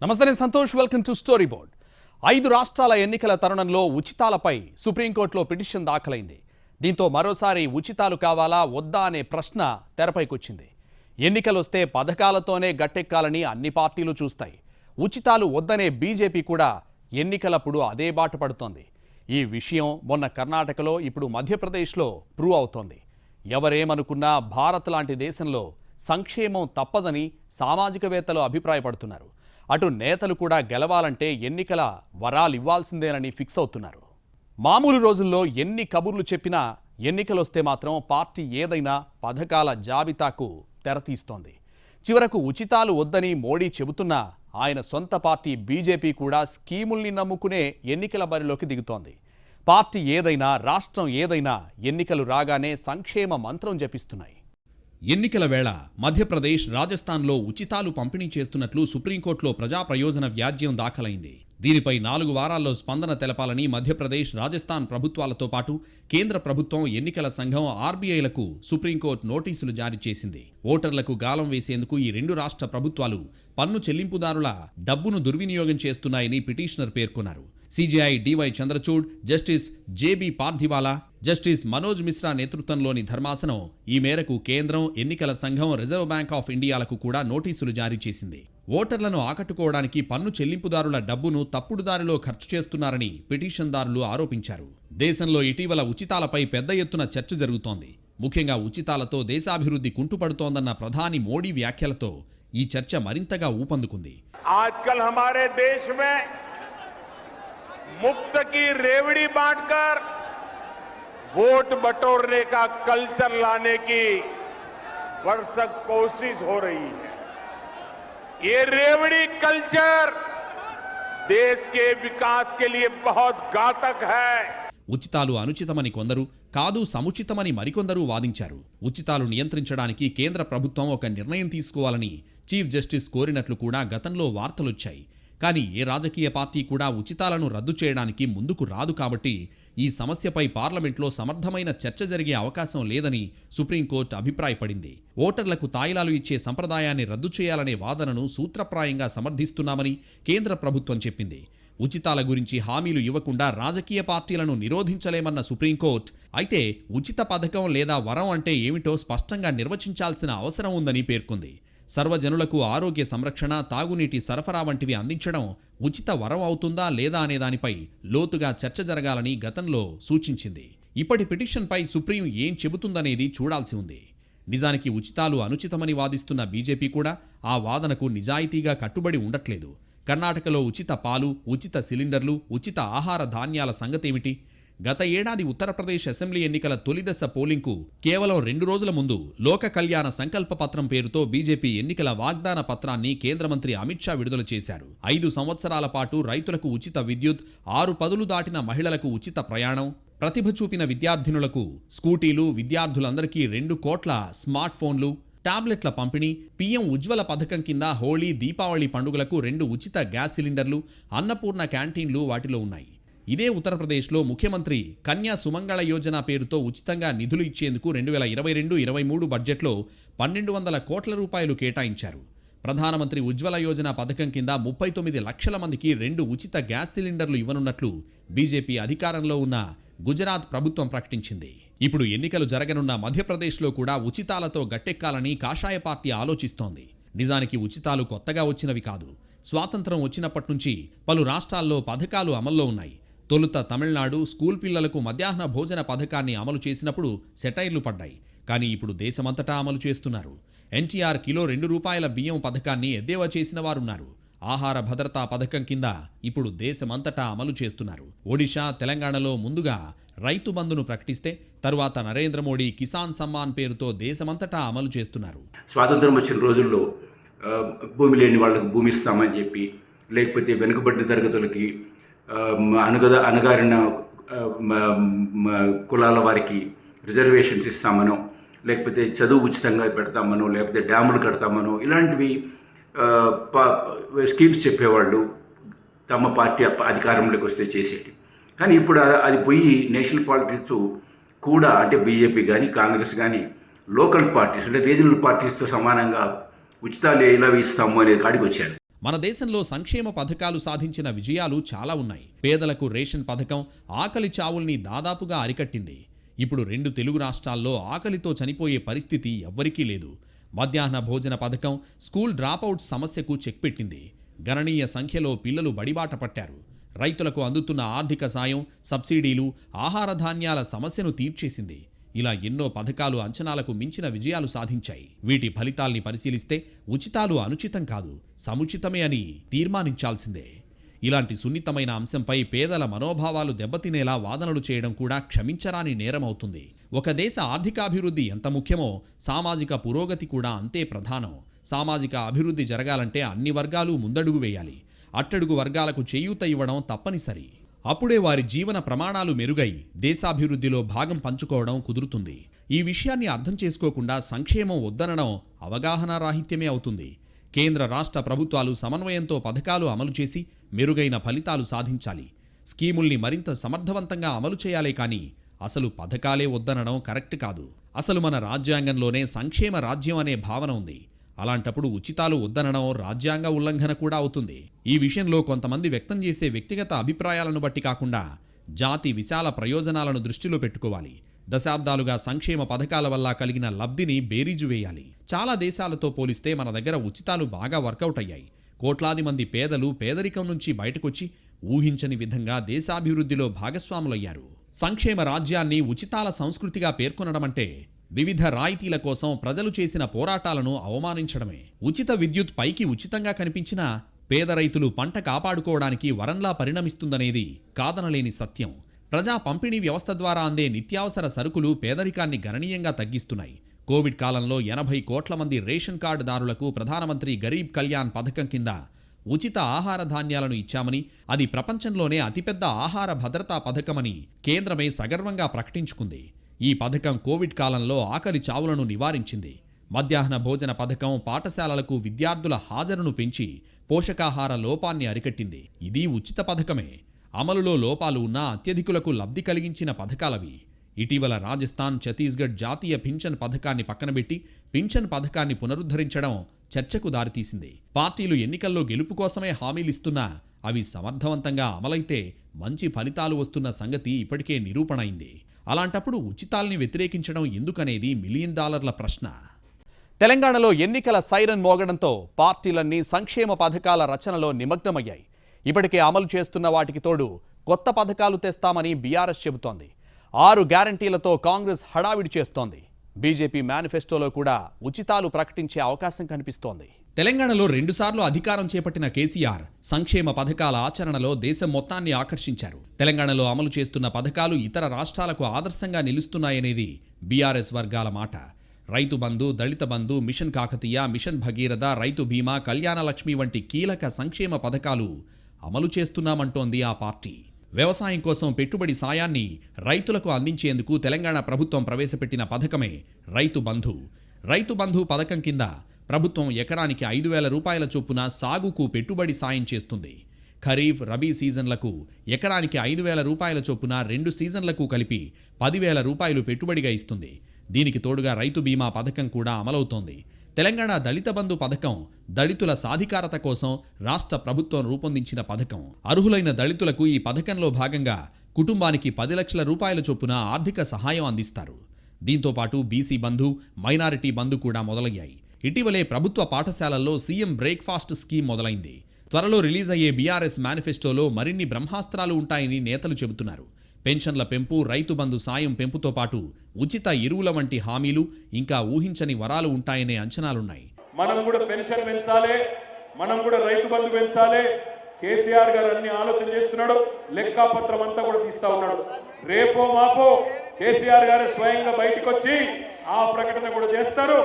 నమస్తే, నేను Santosh. Welcome to story board. 5 రాష్ట్రాల ఎన్నికల తరుణంలో ఉచితాలపై సుప్రీంకోర్టులో పిటిషన్ దాఖలైంది. దీంతో మరోసారి ఉచితాలు కావాలా వద్దా అనే ప్రశ్న తెరపైకొచ్చింది. ఎన్నికలొస్తే పథకాలతోనే గట్టెక్కాలని అన్ని పార్టీలు చూస్తాయి. ఉచితాలు వద్దనే బీజేపీ కూడా ఎన్నికలప్పుడు అదే బాట పడుతోంది. ఈ విషయం మొన్న కర్ణాటకలో, ఇప్పుడు మధ్యప్రదేశ్లో ప్రూవ్ అవుతోంది. ఎవరేమనుకున్నా భారత్ లాంటి దేశంలో సంక్షేమం తప్పదని సామాజికవేత్తలు అభిప్రాయపడుతున్నారు. అటు నేతలు కూడా గెలవాలంటే ఎన్నికల వరాలివ్వాల్సిందేనని ఫిక్స్ అవుతున్నారు. మామూలు రోజుల్లో ఎన్ని కబుర్లు చెప్పినా ఎన్నికలొస్తే మాత్రం పార్టీ ఏదైనా పథకాల జాబితాకు తెరతీస్తోంది. చివరకు ఉచితాలు వద్దని మోడీ చెబుతున్నా ఆయన సొంత పార్టీ బీజేపీ కూడా స్కీముల్ని నమ్ముకునే ఎన్నికల బరిలోకి దిగుతోంది. పార్టీ ఏదైనా, రాష్ట్రం ఏదైనా ఎన్నికలు రాగానే సంక్షేమ మంత్రం జపిస్తున్నాయి. ఎన్నికల వేళ మధ్యప్రదేశ్, రాజస్థాన్లో ఉచితాలు పంపిణీ చేస్తున్నట్లు సుప్రీంకోర్టులో ప్రజా ప్రయోజన వ్యాజ్యం దాఖలైంది. దీనిపై 4 వారాల్లో స్పందన తెలపాలని మధ్యప్రదేశ్, రాజస్థాన్ ప్రభుత్వాలతో పాటు కేంద్ర ప్రభుత్వం, ఎన్నికల సంఘం, ఆర్బీఐలకు సుప్రీంకోర్టు నోటీసులు జారీ చేసింది. ఓటర్లకు గాలం వేసేందుకు ఈ 2 రాష్ట్ర ప్రభుత్వాలు పన్ను చెల్లింపుదారుల డబ్బును దుర్వినియోగం చేస్తున్నాయని పిటిషనర్ పేర్కొన్నారు. CJI DY Chandrachud, justice JB Pardiwala, justice Manoj Mishra నేతృత్వంలోని ధర్మాసనం ఈ మేరకు కేంద్రం, ఎన్నికల సంఘం, రిజర్వ్ బ్యాంక్ ఆఫ్ ఇండియాలకు కూడా నోటీసులు జారీ చేసింది. ఓటర్లను ఆకట్టుకోవడానికి పన్ను చెల్లింపుదారుల డబ్బును తప్పుడు దారిలో ఖర్చు చేస్తున్నారని పిటిషన్దారులు ఆరోపించారు. దేశంలో ఇటీవల ఉచితాలపై పెద్ద ఎత్తున చర్చ జరుగుతోంది. ముఖ్యంగా ఉచితాలతో దేశాభివృద్ధి కుంటుపడుతోందన్న ప్రధాని మోడీ వ్యాఖ్యలతో ఈ చర్చ మరింతగా ఊపందుకుంది. आजकल हमारे देश में मुफ्त की रेवड़ी बांटकर वोट बटोरने का कल्चर लाने की भरसक कोशिश हो रही है। ये रेवड़ी कल्चर देश के विकास के लिए बहुत घातक है। ఉచితాలు అనుచితమని కొందరు, కాదు సముచితమని మరికొందరు వాదించారు. ఉచితాలు నియంత్రించడానికి కేంద్ర ప్రభుత్వం ఒక నిర్ణయం తీసుకోవాలని చీఫ్ జస్టిస్ కోరినట్లు కూడా గతంలో వార్తలొచ్చాయి. కానీ ఏ రాజకీయ పార్టీ కూడా ఉచితాలను రద్దు చేయడానికి ముందుకు రాదు. కాబట్టి ఈ సమస్యపై పార్లమెంట్లో సమర్థమైన చర్చ జరిగే అవకాశం లేదని సుప్రీంకోర్టు అభిప్రాయపడింది. ఓటర్లకు తాయిలాలు ఇచ్చే సంప్రదాయాన్ని రద్దు చేయాలనే వాదనను సూత్రప్రాయంగా సమర్థిస్తున్నామని కేంద్ర ప్రభుత్వం చెప్పింది. ఉచితాల గురించి హామీలు ఇవ్వకుండా రాజకీయ పార్టీలను నిరోధించలేమన్న సుప్రీంకోర్టు, అయితే ఉచిత పథకం లేదా వరం అంటే ఏమిటో స్పష్టంగా నిర్వచించాల్సిన అవసరం ఉందని పేర్కొంది. సర్వజనులకు ఆరోగ్య సంరక్షణ, తాగునీటి సరఫరా వంటివి అందించడం ఉచిత వరం అవుతుందా లేదా అనే దానిపై లోతుగా చర్చ జరగాలని గతంలో సూచించింది. ఇప్పటి పిటిషన్పై సుప్రీం ఏం చెబుతుందనేది చూడాల్సి ఉంది. నిజానికి ఉచితాలు అనుచితమని వాదిస్తున్న బీజేపీ కూడా ఆ వాదనకు నిజాయితీగా కట్టుబడి ఉండట్లేదు. కర్ణాటకలో ఉచిత పాలు, ఉచిత సిలిండర్లు, ఉచిత ఆహార ధాన్యాల సంగతేమిటి? గత ఏడాది ఉత్తరప్రదేశ్ అసెంబ్లీ ఎన్నికల తొలిదశ పోలింగ్కు కేవలం 2 రోజుల ముందు లోక కళ్యాణ సంకల్ప పత్రం పేరుతో బీజేపీ ఎన్నికల వాగ్దాన పత్రాన్ని కేంద్ర మంత్రి అమిత్ షా విడుదల చేశారు. 5 సంవత్సరాల పాటు రైతులకు ఉచిత విద్యుత్, 6 పదులు దాటిన మహిళలకు ఉచిత ప్రయాణం, ప్రతిభ చూపిన విద్యార్థినులకు స్కూటీలు, విద్యార్థులందరికీ 2 కోట్ల స్మార్ట్ ఫోన్లు, టాబ్లెట్ల పంపిణీ, పీఎం ఉజ్వల పథకం కింద హోళీ, దీపావళి పండుగలకు 2 ఉచిత గ్యాస్ సిలిండర్లు, అన్నపూర్ణ క్యాంటీన్లు వాటిలో ఉన్నాయి. ఇదే ఉత్తరప్రదేశ్లో ముఖ్యమంత్రి కన్యా సుమంగళ యోజన పేరుతో ఉచితంగా నిధులు ఇచ్చేందుకు 2022-23 బడ్జెట్లో 1200 కోట్ల రూపాయలు కేటాయించారు. ప్రధానమంత్రి ఉజ్వల యోజన పథకం కింద 39 లక్షల మందికి 2 ఉచిత గ్యాస్ సిలిండర్లు ఇవ్వనున్నట్లు బీజేపీ అధికారంలో ఉన్న గుజరాత్ ప్రభుత్వం ప్రకటించింది. ఇప్పుడు ఎన్నికలు జరగనున్న మధ్యప్రదేశ్లో కూడా ఉచితాలతో గట్టెక్కాలని కాషాయ పార్టీ ఆలోచిస్తోంది. నిజానికి ఉచితాలు కొత్తగా వచ్చినవి కాదు. స్వాతంత్రం వచ్చినప్పటి నుంచి పలు రాష్ట్రాల్లో పథకాలు అమల్లో ఉన్నాయి. తొలుత తమిళనాడు స్కూల్ పిల్లలకు మధ్యాహ్న భోజన పథకాన్ని అమలు చేసినప్పుడు సెటైర్లు పడ్డాయి. కానీ ఇప్పుడు దేశమంతటా అమలు చేస్తున్నారు. ఎన్టీఆర్ కిలో 2 రూపాయల బియ్యం పథకాన్ని ఎద్దేవా చేసిన వారున్నారు. ఆహార భద్రతా పథకం కింద ఇప్పుడు దేశమంతటా అమలు చేస్తున్నారు. ఒడిషా, తెలంగాణలో ముందుగా రైతు బంధును ప్రకటిస్తే తరువాత నరేంద్ర మోడీ కిసాన్ సమ్మాన్ పేరుతో దేశమంతటా అమలు చేస్తున్నారు. స్వాతంత్రం వచ్చిన రోజుల్లో భూమి లేని వాళ్ళకు భూమి ఇస్తామని చెప్పి, లేకపోతే వెనుకబడిన తరగతులకి, అణగారిన కులాల వారికి రిజర్వేషన్స్ ఇస్తామనో, లేకపోతే చదువు ఉచితంగా పెడతామనో, లేకపోతే డ్యాములు కడతామనో, ఇలాంటివి స్కీమ్స్ చెప్పేవాళ్ళు తమ పార్టీ అధికారంలోకి వస్తే చేసేటి. కానీ ఇప్పుడు అది పోయి నేషనల్ పాలిటిక్స్ కూడా, అంటే బీజేపీ కానీ కాంగ్రెస్ కానీ లోకల్ పార్టీస్ అంటే రీజనల్ పార్టీస్తో సమానంగా ఉచితాలు ఎలా ఇస్తాము అనే కాడికి వచ్చారు. మన దేశంలో సంక్షేమ పథకాలు సాధించిన విజయాలు చాలా ఉన్నాయి. పేదలకు రేషన్ పథకం ఆకలి చావుల్ని దాదాపుగా అరికట్టింది. ఇప్పుడు 2 తెలుగు రాష్ట్రాల్లో ఆకలితో చనిపోయే పరిస్థితి ఎవ్వరికీ లేదు. మధ్యాహ్న భోజన పథకం స్కూల్ డ్రాపౌట్ సమస్యకు చెక్ పెట్టింది. గణనీయ సంఖ్యలో పిల్లలు బడిబాట పట్టారు. రైతులకు అందుతున్న ఆర్థిక సాయం, సబ్సిడీలు ఆహార ధాన్యాల సమస్యను తీర్చేసింది. ఇలా ఎన్నో పథకాలు అంచనాలకు మించిన విజయాలు సాధించాయి. వీటి ఫలితాల్ని పరిశీలిస్తే ఉచితాలు అనుచితం కాదు, సముచితమే అని తీర్మానించాల్సిందే. ఇలాంటి సున్నితమైన అంశంపై పేదల మనోభావాలు దెబ్బతినేలా వాదనలు చేయడం కూడా క్షమించరాని నేరమవుతుంది. ఒక దేశ ఆర్థికాభివృద్ధి ఎంత ముఖ్యమో సామాజిక పురోగతి కూడా అంతే ప్రధానం. సామాజిక అభివృద్ధి జరగాలంటే అన్ని వర్గాలు ముందడుగు వేయాలి. అట్టడుగు వర్గాలకు చేయూత ఇవ్వడం తప్పనిసరి. అప్పుడే వారి జీవన ప్రమాణాలు మెరుగై దేశాభివృద్ధిలో భాగం పంచుకోవడం కుదురుతుంది. ఈ విషయాన్ని అర్థం చేసుకోకుండా సంక్షేమం వద్దనడం అవగాహన రాహిత్యమే అవుతుంది. కేంద్ర రాష్ట్ర ప్రభుత్వాలు సమన్వయంతో పథకాలు అమలు చేసి మెరుగైన ఫలితాలు సాధించాలి. స్కీముల్ని మరింత సమర్థవంతంగా అమలు చేయాలే కానీ అసలు పథకాలే వద్దనడం కరెక్ట్ కాదు. అసలు మన రాజ్యాంగంలోనే సంక్షేమ రాజ్యం అనే భావన ఉంది. అలాంటప్పుడు ఉచితాలు వద్దనడం రాజ్యాంగ ఉల్లంఘన కూడా అవుతుంది. ఈ విషయంలో కొంతమంది వ్యక్తం చేసే వ్యక్తిగత అభిప్రాయాలను బట్టి కాకుండా జాతి విశాల ప్రయోజనాలను దృష్టిలో పెట్టుకోవాలి. దశాబ్దాలుగా సంక్షేమ పథకాల వల్ల కలిగిన లబ్ధిని బేరీజు వేయాలి. చాలా దేశాలతో పోలిస్తే మన దగ్గర ఉచితాలు బాగా వర్కౌట్ అయ్యాయి. కోట్లాది మంది పేదలు పేదరికం నుంచి బయటకొచ్చి ఊహించని విధంగా దేశాభివృద్ధిలో భాగస్వాములయ్యారు. సంక్షేమ రాజ్యాన్ని ఉచితాల సంస్కృతిగా పేర్కొనడమంటే వివిధ రాయితీల కోసం ప్రజలు చేసిన పోరాటాలను అవమానించడమే. ఉచిత విద్యుత్ పైకి ఉచితంగా కనిపించినా పేద రైతులు పంట కాపాడుకోవడానికి వరంలా పరిణమిస్తుందనేది కాదనలేని సత్యం. ప్రజా పంపిణీ వ్యవస్థ ద్వారా అందే నిత్యావసర సరుకులు పేదరికాన్ని గణనీయంగా తగ్గిస్తున్నాయి. కోవిడ్ కాలంలో 80 కోట్ల మంది రేషన్ కార్డుదారులకు ప్రధానమంత్రి గరీబ్ కళ్యాణ్ పథకం కింద ఉచిత ఆహార ధాన్యాలను ఇచ్చామని, అది ప్రపంచంలోనే అతిపెద్ద ఆహార భద్రతా పథకమని కేంద్రమే సగర్వంగా ప్రకటించుకుంది. ఈ పథకం కోవిడ్ కాలంలో ఆకలి చావులను నివారించింది. మధ్యాహ్న భోజన పథకం పాఠశాలలకు విద్యార్థుల హాజరును పెంచి పోషకాహార లోపాన్ని అరికట్టింది. ఇది ఉచిత పథకమే. అమలులో లోపాలు ఉన్నా అత్యధికులకు లబ్ధి కలిగించిన పథకాలవి. ఇటీవల రాజస్థాన్, ఛత్తీస్గఢ్ జాతీయ పింఛన్ పథకాన్ని పక్కనబెట్టి పింఛన్ పథకాన్ని పునరుద్ధరించడం చర్చకు దారితీసింది. పార్టీలు ఎన్నికల్లో గెలుపు కోసమే హామీలిస్తున్నా అవి సమర్థవంతంగా అమలైతే మంచి ఫలితాలు వస్తున్న సంగతి ఇప్పటికే నిరూపణ అయింది. అలాంటప్పుడు ఉచితాల్ని వ్యతిరేకించడం ఎందుకనేది $1 మిలియన్ ప్రశ్న. తెలంగాణలో ఎన్నికల సైరన్ మోగడంతో పార్టీలన్నీ సంక్షేమ పథకాల రచనలో నిమగ్నమయ్యాయి. ఇప్పటికే అమలు చేస్తున్న వాటికి తోడు కొత్త పథకాలు తెస్తామని బీఆర్ఎస్ చెబుతోంది. 6 గ్యారంటీలతో కాంగ్రెస్ హడావిడి చేస్తోంది. బీజేపీ మేనిఫెస్టోలో కూడా ఉచితాలు ప్రకటించే అవకాశం కనిపిస్తోంది. తెలంగాణలో 2 సార్లు అధికారం చేపట్టిన కేసీఆర్ సంక్షేమ పథకాల ఆచరణలో దేశం మొత్తాన్ని ఆకర్షించారు. తెలంగాణలో అమలు చేస్తున్న పథకాలు ఇతర రాష్ట్రాలకు ఆదర్శంగా నిలుస్తున్నాయనేది బీఆర్ఎస్ వర్గాల మాట. రైతు బంధు, దళిత బంధు, మిషన్ కాకతీయ, మిషన్ భగీరథ, రైతు బీమా, కళ్యాణ లక్ష్మి వంటి కీలక సంక్షేమ పథకాలు అమలు చేస్తున్నామంటోంది ఆ పార్టీ. వ్యవసాయం కోసం పెట్టుబడి సాయాన్ని రైతులకు అందించేందుకు తెలంగాణ ప్రభుత్వం ప్రవేశపెట్టిన పథకమే రైతు బంధు. రైతు బంధు పథకం కింద ప్రభుత్వం ఎకరానికి 5,000 రూపాయల చొప్పున సాగుకు పెట్టుబడి సాయం చేస్తుంది. ఖరీఫ్, రబీ సీజన్లకు ఎకరానికి 5,000 రూపాయల చొప్పున 2 సీజన్లకు కలిపి 10,000 రూపాయలు పెట్టుబడిగా ఇస్తుంది. దీనికి తోడుగా రైతు బీమా పథకం కూడా అమలవుతోంది. తెలంగాణ దళిత బంధు పథకం దళితుల సాధికారత కోసం రాష్ట్ర ప్రభుత్వం రూపొందించిన పథకం. అర్హులైన దళితులకు ఈ పథకంలో భాగంగా కుటుంబానికి 10 లక్షల రూపాయల చొప్పున ఆర్థిక సహాయం అందిస్తారు. దీంతో పాటు బీసీ బంధు, మైనారిటీ బంధు కూడా మొదలయ్యాయి. ఇటీవలే ప్రభుత్వ పాఠశాలల్లో సీఎం బ్రేక్ఫాస్ట్ స్కీమ్ మొదలైంది. త్వరలో రిలీజ్ అయ్యే బీఆర్ఎస్ మేనిఫెస్టోలో మరిన్ని బ్రహ్మాస్త్రాలు ఉంటాయని నేతలు చెబుతున్నారు. పెన్షన్ల పెంపు, రైతు బంధు సాయం పెంపుతో పాటు ఉచిత ఎరువుల వంటి హామీలు, ఇంకా ఊహించని వరాలు ఉంటాయనే అంచనాలున్నాయి. మనం కూడా పెన్షన్ పెంచాలి, మనం కూడా రైతు బంధు పెంచాలి. కేసీఆర్ గారు అన్ని ఆలోచన చేస్తున్నాడు. లెక్కాపత్రం అంతా కూడా తీస్తా ఉన్నాడు. రేపో మాపో కేసీఆర్ గారు స్వయంగా బయటకు వచ్చి ఆ ప్రకటన కూడా చేస్తారు.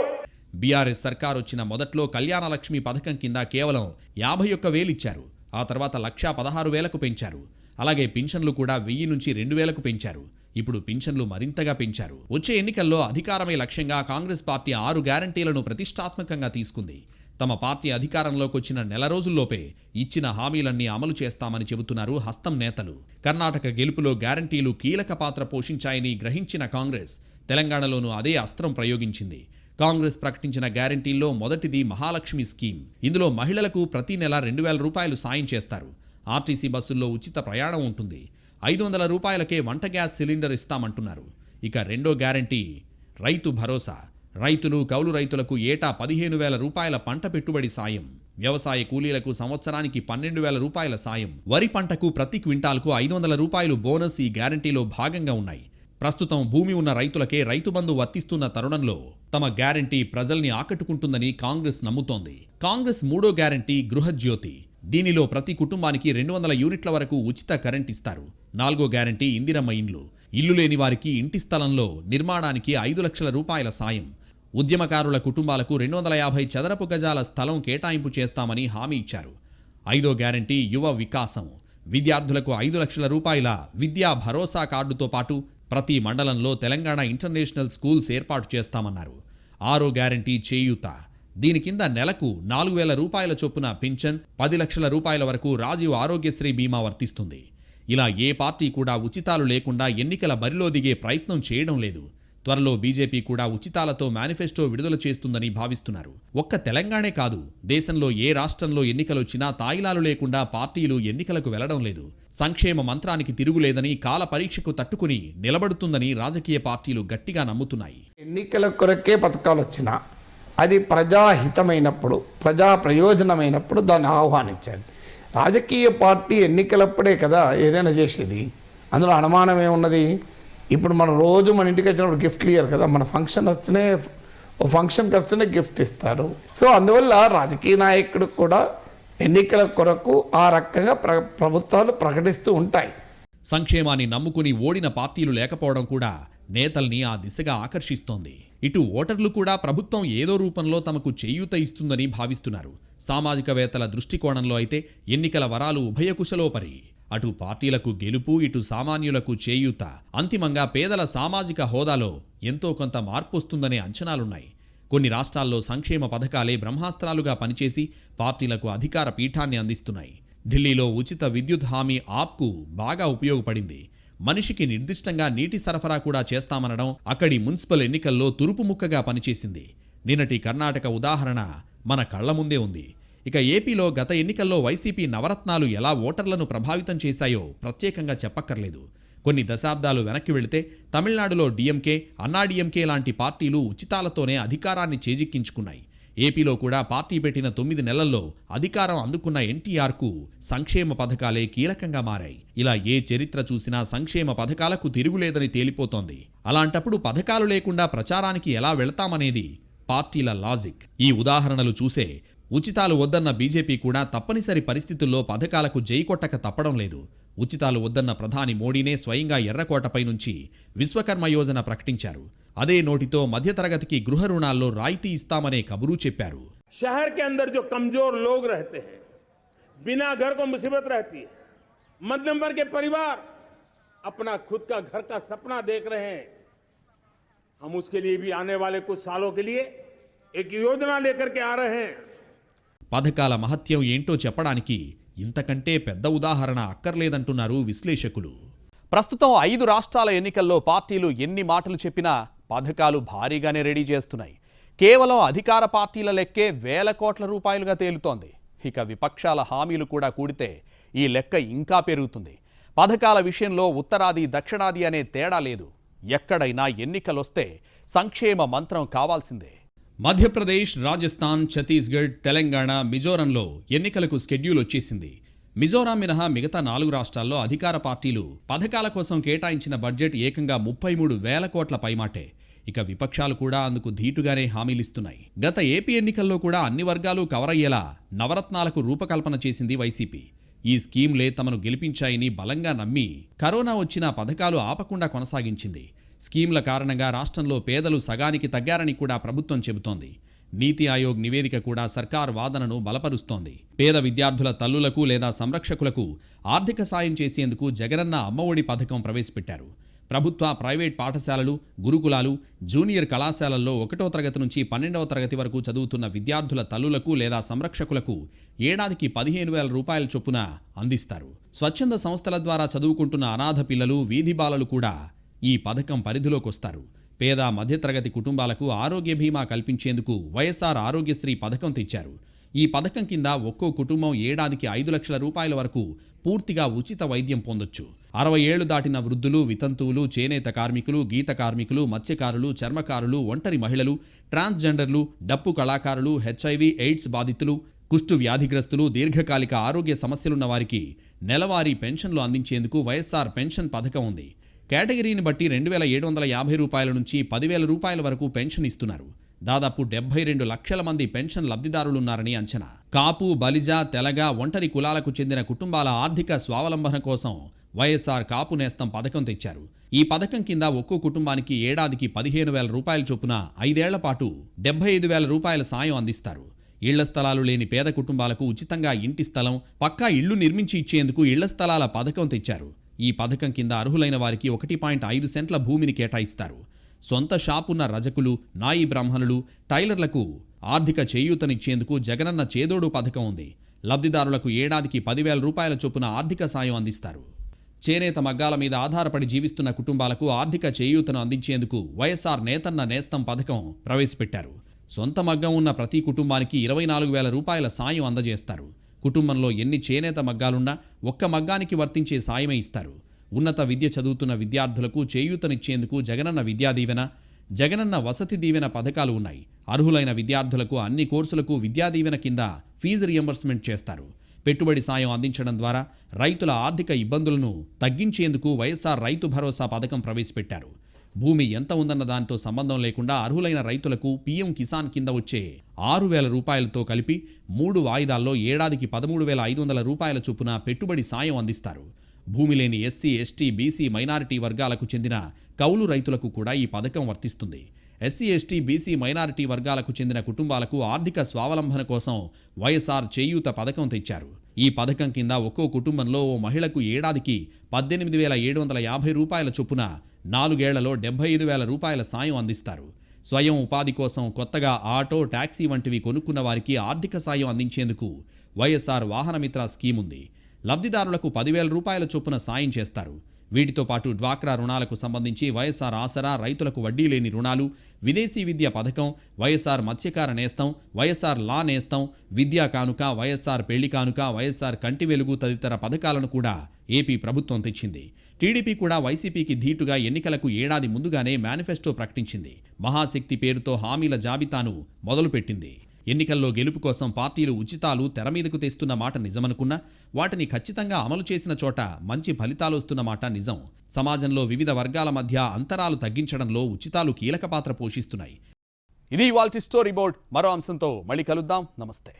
బీఆర్ఎస్ సర్కార్ వచ్చిన మొదట్లో కళ్యాణ లక్ష్మి పథకం కింద కేవలం 51,000 ఇచ్చారు. ఆ తర్వాత 1,16,000కు పెంచారు. అలాగే పింఛన్లు కూడా 1,000 నుంచి 2,000కు పెంచారు. ఇప్పుడు పింఛన్లు మరింతగా పెంచారు. వచ్చే ఎన్నికల్లో అధికారమే లక్ష్యంగా కాంగ్రెస్ పార్టీ 6 గ్యారంటీలను ప్రతిష్టాత్మకంగా తీసుకుంది. తమ పార్టీ అధికారంలోకి వచ్చిన నెల రోజుల్లోపే ఇచ్చిన హామీలన్నీ అమలు చేస్తామని చెబుతున్నారు హస్తం నేతలు. కర్ణాటక గెలుపులో గ్యారంటీలు కీలక పాత్ర పోషించాయని గ్రహించిన కాంగ్రెస్ తెలంగాణలోనూ అదే అస్త్రం ప్రయోగించింది. కాంగ్రెస్ ప్రకటించిన గ్యారంటీల్లో మొదటిది మహాలక్ష్మి స్కీమ్. ఇందులో మహిళలకు ప్రతి నెల 2,000 రూపాయలు సాయం చేస్తారు. ఆర్టీసీ బస్సుల్లో ఉచిత ప్రయాణం ఉంటుంది. 500 రూపాయలకే వంట గ్యాస్ సిలిండర్ ఇస్తామంటున్నారు. ఇక రెండో గ్యారంటీ రైతు భరోసా. రైతులు, కౌలు రైతులకు ఏటా 15,000 రూపాయల పంట పెట్టుబడి సాయం. వ్యవసాయ కూలీలకు సంవత్సరానికి 12,000 రూపాయల సాయం. వరి పంటకు ప్రతి క్వింటాల్కు 500 రూపాయలు బోనస్ ఈ గ్యారంటీలో భాగంగా ఉన్నాయి. ప్రస్తుతం భూమి ఉన్న రైతులకే రైతు బంధు వర్తిస్తున్న తరుణంలో తమ గ్యారంటీ ప్రజల్ని ఆకట్టుకుంటుందని కాంగ్రెస్ నమ్ముతోంది. కాంగ్రెస్ మూడో గ్యారంటీ గృహజ్యోతి. దీనిలో ప్రతి కుటుంబానికి 200 యూనిట్ల వరకు ఉచిత కరెంట్ ఇస్తారు. నాలుగో గ్యారంటీ ఇందిరమ్మ ఇండ్లు. ఇల్లు లేని వారికి ఇంటి స్థలంలో నిర్మాణానికి 5 లక్షల రూపాయల సాయం. ఉద్యమకారుల కుటుంబాలకు 250 చదరపు గజాల స్థలం కేటాయింపు చేస్తామని హామీ ఇచ్చారు. ఐదో గ్యారంటీ యువ వికాసం. విద్యార్థులకు 5 లక్షల రూపాయల విద్యా భరోసా కార్డుతో పాటు ప్రతి మండలంలో తెలంగాణ ఇంటర్నేషనల్ స్కూల్స్ ఏర్పాటు చేస్తామన్నారు. ఆరో గ్యారంటీ చేయూత. దీని కింద నెలకు 4,000 రూపాయల చొప్పున పింఛన్, 10 లక్షల రూపాయల వరకు రాజీవ్ ఆరోగ్యశ్రీ బీమా వర్తిస్తుంది. ఇలా ఏ పార్టీ కూడా ఉచితాలు లేకుండా ఎన్నికల బరిలో దిగే ప్రయత్నం చేయడం లేదు. త్వరలో బీజేపీ కూడా ఉచితాలతో మేనిఫెస్టో విడుదల చేస్తుందని భావిస్తున్నారు. ఒక్క తెలంగాణే కాదు, దేశంలో ఏ రాష్ట్రంలో ఎన్నికలొచ్చినా తాయిలాలు లేకుండా పార్టీలు ఎన్నికలకు వెళ్లడం లేదు. సంక్షేమ మంత్రానికి తిరుగులేదని, కాల పరీక్షకు తట్టుకుని నిలబడుతుందని రాజకీయ పార్టీలు గట్టిగా నమ్ముతున్నాయి. ఎన్నికల కొరకే పథకాలు వచ్చినా అది ప్రజాహితమైనప్పుడు, ప్రజా ప్రయోజనమైనప్పుడు దాన్ని ఆహ్వానించండి. రాజకీయ పార్టీ ఎన్నికలప్పుడే కదా ఏదైనా చేసేది. అందులో అనుమానం ఏమున్నది? ఇప్పుడు మనం రోజు మన ఇంటికి వచ్చినప్పుడు గిఫ్ట్లు ఇయ్యారు కదా, మన ఫంక్షన్కి వస్తేనే గిఫ్ట్ ఇస్తారు. సో అందువల్ల రాజకీయ నాయకుడు కూడా ఎన్నికల కొరకు ఆ రకంగా ప్రభుత్వాలు ప్రకటిస్తూ ఉంటాయి. సంక్షేమాన్ని నమ్ముకుని ఓడిన పార్టీలు లేకపోవడం కూడా నేతల్ని ఆ దిశగా ఆకర్షిస్తోంది. ఇటు ఓటర్లు కూడా ప్రభుత్వం ఏదో రూపంలో తమకు చేయూత ఇస్తుందని భావిస్తున్నారు. సామాజికవేత్తల దృష్టికోణంలో అయితే ఎన్నికల వరాలు ఉభయకుశలోపరి. అటు పార్టీలకు గెలుపు, ఇటు సామాన్యులకు చేయూత. అంతిమంగా పేదల సామాజిక హోదాలో ఎంతో కొంత మార్పు వస్తుందనే అంచనాలున్నాయి. కొన్ని రాష్ట్రాల్లో సంక్షేమ పథకాలే బ్రహ్మాస్త్రాలుగా పనిచేసి పార్టీలకు అధికార పీఠాన్ని అందిస్తున్నాయి. ఢిల్లీలో ఉచిత విద్యుత్ హామీ ఆప్కు బాగా ఉపయోగపడింది. మనిషికి నిర్దిష్టంగా నీటి సరఫరా కూడా చేస్తామనడం అక్కడి మున్సిపల్ ఎన్నికల్లో తురుపు ముక్కగా పనిచేసింది. నిన్నటి కర్ణాటక ఉదాహరణ మన కళ్ల ముందే ఉంది. ఇక ఏపీలో గత ఎన్నికల్లో వైసీపీ నవరత్నాలు ఎలా ఓటర్లను ప్రభావితం చేశాయో ప్రత్యేకంగా చెప్పక్కర్లేదు. కొన్ని దశాబ్దాలు వెనక్కి వెళితే తమిళనాడులో డీఎంకే, అన్నాడీఎంకే లాంటి పార్టీలు ఉచితాలతోనే అధికారాన్ని చేజిక్కించుకున్నాయి. ఏపీలో కూడా పార్టీ పెట్టిన 9 నెలల్లో అధికారం అందుకున్న ఎన్టీఆర్కు సంక్షేమ పథకాలే కీలకంగా మారాయి. ఇలా ఏ చరిత్ర చూసినా సంక్షేమ పథకాలకు తిరుగులేదని తేలిపోతోంది. అలాంటప్పుడు పథకాలు లేకుండా ప్రచారానికి ఎలా వెళతామనేది పార్టీల లాజిక్. ఈ ఉదాహరణలు చూసే ఉచితాలు వద్దన్న బీజేపీ కూడా తప్పనిసరి పరిస్థితుల్లో పథకాలకు జై కొట్టక తప్పడం లేదు. ఉచితాలు వద్దన్న ప్రధాని మోడీనే స్వయంగా ఎర్రకోటపై నుంచి విశ్వకర్మ యోజన ప్రకటించారు. అదే నోటితో మధ్యతరగతికి గృహ రుణాల్లో రాయితీ ఇస్తామనే కబురు చెప్పారు. शहर के अंदर जो कमजोर लोग रहते हैं, बिना घर को मुसीबत रहती है, मध्यम वर्ग के परिवार अपना खुद का घर का सपना देख रहे हैं, हम उसके लिए भी आने वाले कुछ सालों के लिए एक योजना लेकर के आ रहे हैं. పథకాల మహత్యం ఏంటో చెప్పడానికి ఇంతకంటే పెద్ద ఉదాహరణ అక్కర్లేదంటున్నారు విశ్లేషకులు. ప్రస్తుతం 5 రాష్ట్రాల ఎన్నికల్లో పార్టీలు ఎన్ని మాటలు చెప్పినా పథకాలు భారీగానే రెడీ చేస్తున్నాయి. కేవలం అధికార పార్టీల లెక్కే వేల కోట్ల రూపాయలుగా తేలుతోంది. ఇక విపక్షాల హామీలు కూడా కూడితే ఈ లెక్క ఇంకా పెరుగుతుంది. పథకాల విషయంలో ఉత్తరాది, దక్షిణాది అనే తేడా లేదు. ఎక్కడైనా ఎన్నికలొస్తే సంక్షేమ మంత్రం కావాల్సిందే. మధ్యప్రదేశ్, రాజస్థాన్, ఛత్తీస్గఢ్, తెలంగాణ, మిజోరంలో ఎన్నికలకు స్కెడ్యూల్ వచ్చేసింది. మిజోరాం మినహా మిగతా 4 రాష్ట్రాల్లో అధికార పార్టీలు పథకాల కోసం కేటాయించిన బడ్జెట్ ఏకంగా 33,000 కోట్ల పైమాటే. ఇక విపక్షాలు కూడా అందుకు ధీటుగానే హామీలిస్తున్నాయి. గత ఏపీ ఎన్నికల్లో కూడా అన్ని వర్గాలు కవర్ అయ్యేలా నవరత్నాలకు రూపకల్పన చేసింది వైసీపీ. ఈ స్కీమ్లే తమను గెలిపించాయని బలంగా నమ్మి కరోనా వచ్చినా పథకాలు ఆపకుండా కొనసాగించింది. స్కీమ్ల కారణంగా రాష్ట్రంలో పేదలు సగానికి తగ్గారని కూడా ప్రభుత్వం చెబుతోంది. నీతి ఆయోగ్ నివేదిక కూడా సర్కార్ వాదనను బలపరుస్తోంది. పేద విద్యార్థుల తల్లులకు లేదా సంరక్షకులకు ఆర్థిక సాయం చేసేందుకు జగనన్న అమ్మఒడి పథకం ప్రవేశపెట్టారు. ప్రభుత్వ, ప్రైవేట్ పాఠశాలలు, గురుకులాలు, జూనియర్ కళాశాలల్లో 1వ తరగతి నుంచి 12వ తరగతి వరకు చదువుతున్న విద్యార్థుల తల్లులకు లేదా సంరక్షకులకు ఏడాదికి 15,000 రూపాయల చొప్పున అందిస్తారు. స్వచ్ఛంద సంస్థల ద్వారా చదువుకుంటున్న అనాథ పిల్లలు, వీధి బాలలు కూడా ఈ పథకం పరిధిలోకొస్తారు. పేద మధ్యతరగతి కుటుంబాలకు ఆరోగ్య బీమా కల్పించేందుకు వైఎస్ఆర్ ఆరోగ్యశ్రీ పథకం తెచ్చారు. ఈ పథకం కింద ఒక్కో కుటుంబం ఏడాదికి 5 లక్షల రూపాయల వరకు పూర్తిగా ఉచిత వైద్యం పొందొచ్చు. 60 ఏళ్లు దాటిన వృద్ధులు, వితంతువులు, చేనేత కార్మికులు, గీత కార్మికులు, మత్స్యకారులు, చర్మకారులు, ఒంటరి మహిళలు, ట్రాన్స్జెండర్లు, డప్పు కళాకారులు, HIV, ఎయిడ్స్ బాధితులు, కుష్టు వ్యాధిగ్రస్తులు, దీర్ఘకాలిక ఆరోగ్య సమస్యలున్న వారికి నెలవారీ పెన్షన్లు అందించేందుకు వైఎస్ఆర్ పెన్షన్ పథకం ఉంది. కేటగిరీని బట్టి 2,750 రూపాయల నుంచి 10,000 రూపాయల వరకు పెన్షన్ ఇస్తున్నారు. దాదాపు 72 లక్షల మంది పెన్షన్ లబ్ధిదారులున్నారని అంచనా. కాపు, బలిజ, తెలగ, ఒంటరి కులాలకు చెందిన కుటుంబాల ఆర్థిక స్వావలంబన కోసం వైఎస్ఆర్ కాపు నేస్తం పథకం తెచ్చారు. ఈ పథకం కింద ఒక్కో కుటుంబానికి ఏడాదికి 15,000 రూపాయల చొప్పున 5 ఏళ్ల పాటు 75,000 రూపాయల సాయం అందిస్తారు. ఇళ్ల స్థలాలు లేని పేద కుటుంబాలకు ఉచితంగా ఇంటి స్థలం, పక్కా ఇళ్లు నిర్మించి ఇచ్చేందుకు ఇళ్ల స్థలాల పథకం తెచ్చారు. ఈ పథకం కింద అర్హులైన వారికి 1.5 సెంట్ల భూమిని కేటాయిస్తారు. సొంత షాపున్న రజకులు, నాయి బ్రాహ్మణులు, టైలర్లకు ఆర్థిక చేయూతనిచ్చేందుకు జగనన్న చేదోడు పథకం ఉంది. లబ్ధిదారులకు ఏడాదికి 10,000 రూపాయల చొప్పున ఆర్థిక సాయం అందిస్తారు. చేనేత మగ్గాల మీద ఆధారపడి జీవిస్తున్న కుటుంబాలకు ఆర్థిక చేయూతను అందించేందుకు వైఎస్ఆర్ నేతన్న నేస్తం పథకం ప్రవేశపెట్టారు. సొంత మగ్గం ఉన్న ప్రతి కుటుంబానికి 24,000 రూపాయల సాయం అందజేస్తారు. కుటుంబంలో ఎన్ని చేనేత మగ్గాలున్నా ఒక్క మగ్గానికి వర్తించే సాయమే ఇస్తారు. ఉన్నత విద్య చదువుతున్న విద్యార్థులకు చేయూతనిచ్చేందుకు జగనన్న విద్యా దీవెన, జగనన్న వసతి దీవెన పథకాలు ఉన్నాయి. అర్హులైన విద్యార్థులకు అన్ని కోర్సులకు విద్యా దీవెన కింద ఫీజు రియంబర్స్మెంట్ చేస్తారు. పెట్టుబడి సాయం అందించడం ద్వారా రైతుల ఆర్థిక ఇబ్బందులను తగ్గించేందుకు వైఎస్ఆర్ రైతు భరోసా పథకం ప్రవేశపెట్టారు. భూమి ఎంత ఉందన్న దాంతో సంబంధం లేకుండా అర్హులైన రైతులకు పీఎం కిసాన్ కింద వచ్చే 6,000 రూపాయలతో కలిపి 3 వాయిదాల్లో ఏడాదికి 13,500 రూపాయల చొప్పున పెట్టుబడి సాయం అందిస్తారు. భూమి లేని ఎస్సీ, ఎస్టీ, బీసీ, మైనారిటీ వర్గాలకు చెందిన కౌలు రైతులకు కూడా ఈ పథకం వర్తిస్తుంది. ఎస్సీ, ఎస్టీ, బీసీ, మైనారిటీ వర్గాలకు చెందిన కుటుంబాలకు ఆర్థిక స్వావలంబన కోసం వైఎస్ఆర్ చేయూత పథకం తెచ్చారు. ఈ పథకం కింద ఒక్కో కుటుంబంలో ఓ మహిళకు ఏడాదికి 18,750 రూపాయల చొప్పున 4 ఏళ్లలో 75,000 రూపాయల సాయం అందిస్తారు. స్వయం ఉపాధి కోసం కొత్తగా ఆటో, టాక్సీ వంటివి కొనుక్కున్న వారికి ఆర్థిక సాయం అందించేందుకు వైఎస్ఆర్ వాహనమిత్ర స్కీమ్ ఉంది. లబ్ధిదారులకు 10,000 రూపాయల చొప్పున సాయం చేస్తారు. వీటితో పాటు డ్వాక్రా రుణాలకు సంబంధించి వైఎస్ఆర్ ఆసరా, రైతులకు వడ్డీ లేని రుణాలు, విదేశీ విద్య పథకం, వైఎస్ఆర్ మత్స్యకార నేస్తం, వైఎస్ఆర్ లా నేస్తం, విద్యా కానుక, వైఎస్ఆర్ పెళ్లి కానుక, వైఎస్ఆర్ కంటి వెలుగు తదితర పథకాలను కూడా ఏపీ ప్రభుత్వం తెచ్చింది. టీడీపీ కూడా వైసీపీకి ధీటుగా ఎన్నికలకు ఏడాది ముందుగానే మేనిఫెస్టో ప్రకటించింది. మహాశక్తి పేరుతో హామీల జాబితాను మొదలుపెట్టింది. ఎన్నికల్లో గెలుపు కోసం పార్టీలు ఉచితాలు తెర మీదకు తెస్తున్న మాట నిజమనుకున్నా వాటిని ఖచ్చితంగా అమలు చేసిన చోట మంచి ఫలితాలు వస్తున్న మాట నిజం. సమాజంలో వివిధ వర్గాల మధ్య అంతరాలు తగ్గించడంలో ఉచితాలు కీలక పాత్ర పోషిస్తున్నాయి. ఇది ఇవాల్టి స్టోరీ బోర్డ్. మరో అంశంతో మళ్ళీ కలుద్దాం. నమస్తే.